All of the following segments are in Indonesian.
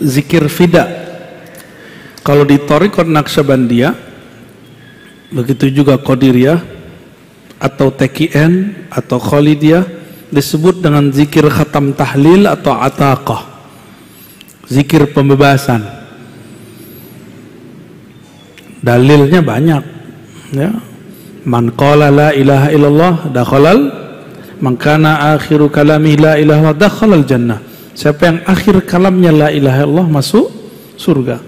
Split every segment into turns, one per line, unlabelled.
zikir fida. Kalau di Thariqat Naqsyabandiyah, begitu juga Qadiriyah atau TKN atau Khalidiyah, disebut dengan zikir khatam tahlil atau ataqah, zikir pembebasan. Dalilnya banyak, ya. Man qala la ilaha illallah dakhalal, man kana akhiru kalami la ilaha illallah dakhalal jannah. Siapa yang akhir kalamnya la ilaha illallah masuk surga.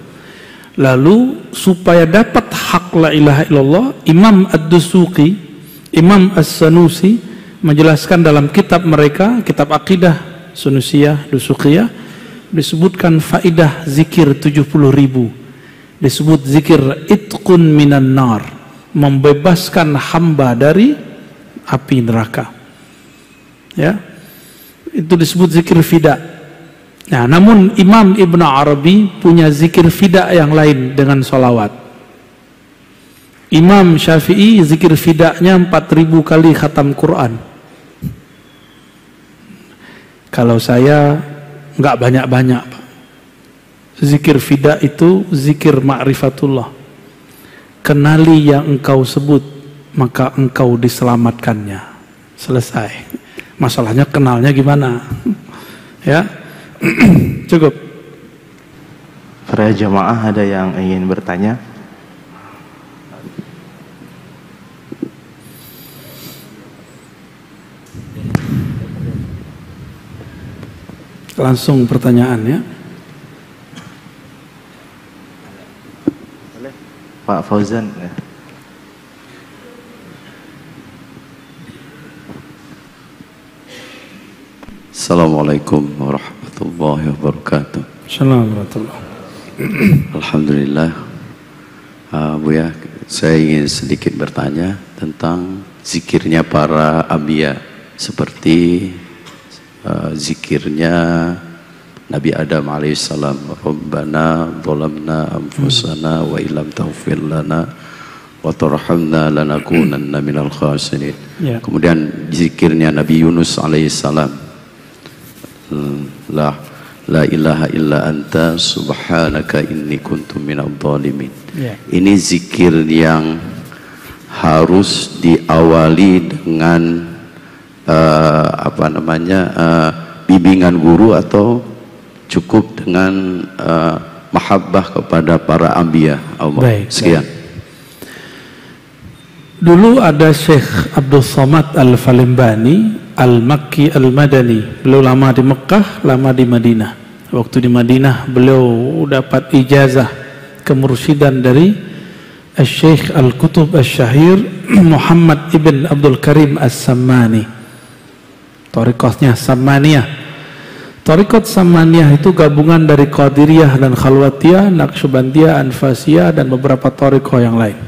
Lalu supaya dapat hak la ilaha illallah, Imam Ad-Dusuqi, Imam As-Sanusi menjelaskan dalam kitab mereka, kitab akidah Sunusiyah, Dusuqiyah, disebutkan faidah zikir 70.000. Disebut zikir itqun minan nar, membebaskan hamba dari api neraka. Ya, itu disebut zikir fida. Nah, namun Imam Ibn Arabi punya zikir fida yang lain dengan sholawat. Imam Syafi'i zikir fidanya 4.000 kali khatam Quran. Kalau saya nggak banyak-banyak, Pak. Zikir fida itu zikir ma'rifatullah. Kenali yang engkau sebut, maka engkau diselamatkannya. Selesai. Masalahnya kenalnya gimana? Ya, cukup.
Para jamaah ada yang ingin bertanya?
Langsung pertanyaan, ya.
Pak Fauzan.
Assalamualaikum warahmatullahi wabarakatuh.
Assalamualaikum.
Alhamdulillah. Buya, saya ingin sedikit bertanya tentang zikirnya para anbiya, seperti zikirnya Nabi Adam alaihissalam, Rabbana zalamna anfusana wa illam taghfir lana wa tarhamna lanakunanna minal khasirin.
Ya.
Kemudian zikirnya Nabi Yunus alaihissalam, la ilaha illa anta subhanaka inni kuntu minadh dhalimin.
Ya.
Ini zikir yang harus diawali dengan bimbingan guru atau cukup dengan mahabbah kepada para anbiya Allah.
Baik,
sekian.
baik. Dulu ada Syekh Abdul Somad Al-Falimbani Al-Makki Al-Madani. Beliau lama di Mekah, lama di Madinah. Waktu di Madinah beliau dapat ijazah kemursidan dari Syekh Al-Kutub Al-Syahir Muhammad Ibn Abdul Karim As-Sammani. Thariqatnya Sammaniyah. Thariqat Sammaniyah itu gabungan dari Qadiriyah dan Khalwatiyah, Naqsyabandiyah, Anfasiyah, dan beberapa thariqah yang lain.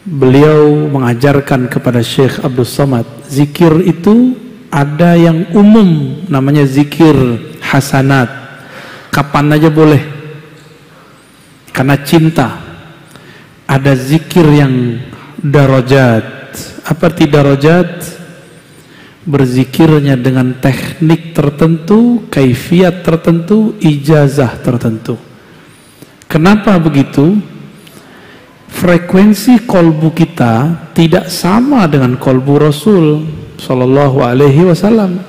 Beliau mengajarkan kepada Syekh Abdul Somad, zikir itu ada yang umum, namanya zikir hasanat, kapan aja boleh, karena cinta. Ada zikir yang darajat. Apa arti darajat? Berzikirnya dengan teknik tertentu, kaifiat tertentu, ijazah tertentu. Kenapa begitu? Frekuensi kolbu kita tidak sama dengan kolbu Rasul Sallallahu Alaihi Wasallam.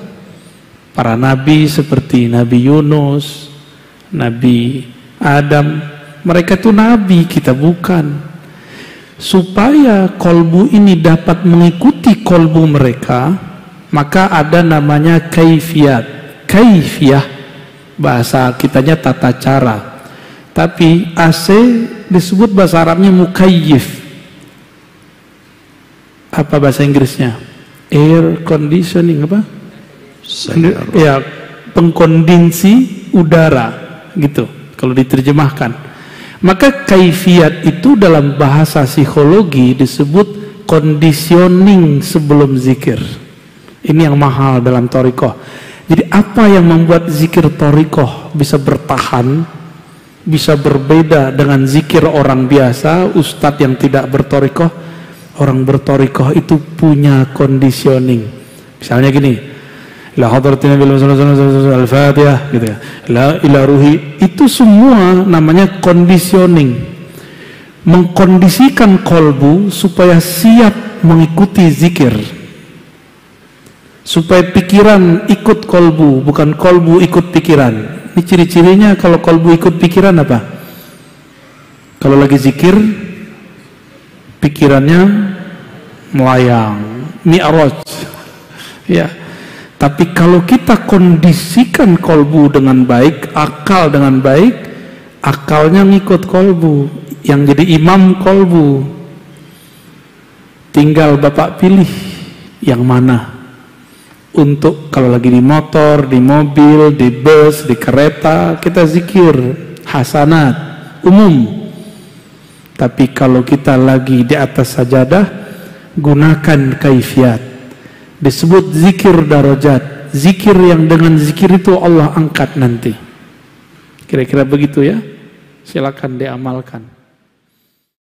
Para nabi seperti Nabi Yunus, Nabi Adam, mereka itu nabi, kita bukan. Supaya kolbu ini dapat mengikuti kolbu mereka, maka ada namanya kaifiyat. Kaifiyah bahasa kitanya tata cara, tapi AC disebut bahasa Arabnya mukayyif. Apa bahasa Inggrisnya? Air conditioning apa? Ya, pengkondisi udara gitu kalau diterjemahkan. Maka kaifiyat itu dalam bahasa psikologi disebut conditioning sebelum zikir. Ini yang mahal dalam thariqah. Jadi apa yang membuat zikir thariqah bisa bertahan, bisa berbeda dengan zikir orang biasa, ustadz yang tidak berthariqah? Orang berthariqah itu punya conditioning. Misalnya gini, ila hadratin Nabi al-Fatihah gitu ya, ila ruhi. Itu semua namanya conditioning, mengkondisikan kolbu supaya siap mengikuti zikir, supaya pikiran ikut kolbu, bukan kolbu ikut pikiran. Ini ciri-cirinya kalau kolbu ikut pikiran apa? Kalau lagi zikir pikirannya melayang, mi'raj ya. Tapi kalau kita kondisikan kolbu dengan baik, akal dengan baik, akalnya ngikut kolbu, yang jadi imam kolbu. Tinggal Bapak pilih yang mana untuk kalau lagi di motor, di mobil, di bus, di kereta, kita zikir hasanat umum. Tapi kalau kita lagi di atas sajadah, gunakan kaifiat. Disebut zikir darajat, zikir yang dengan zikir itu Allah angkat nanti. Kira-kira begitu ya. Silakan diamalkan.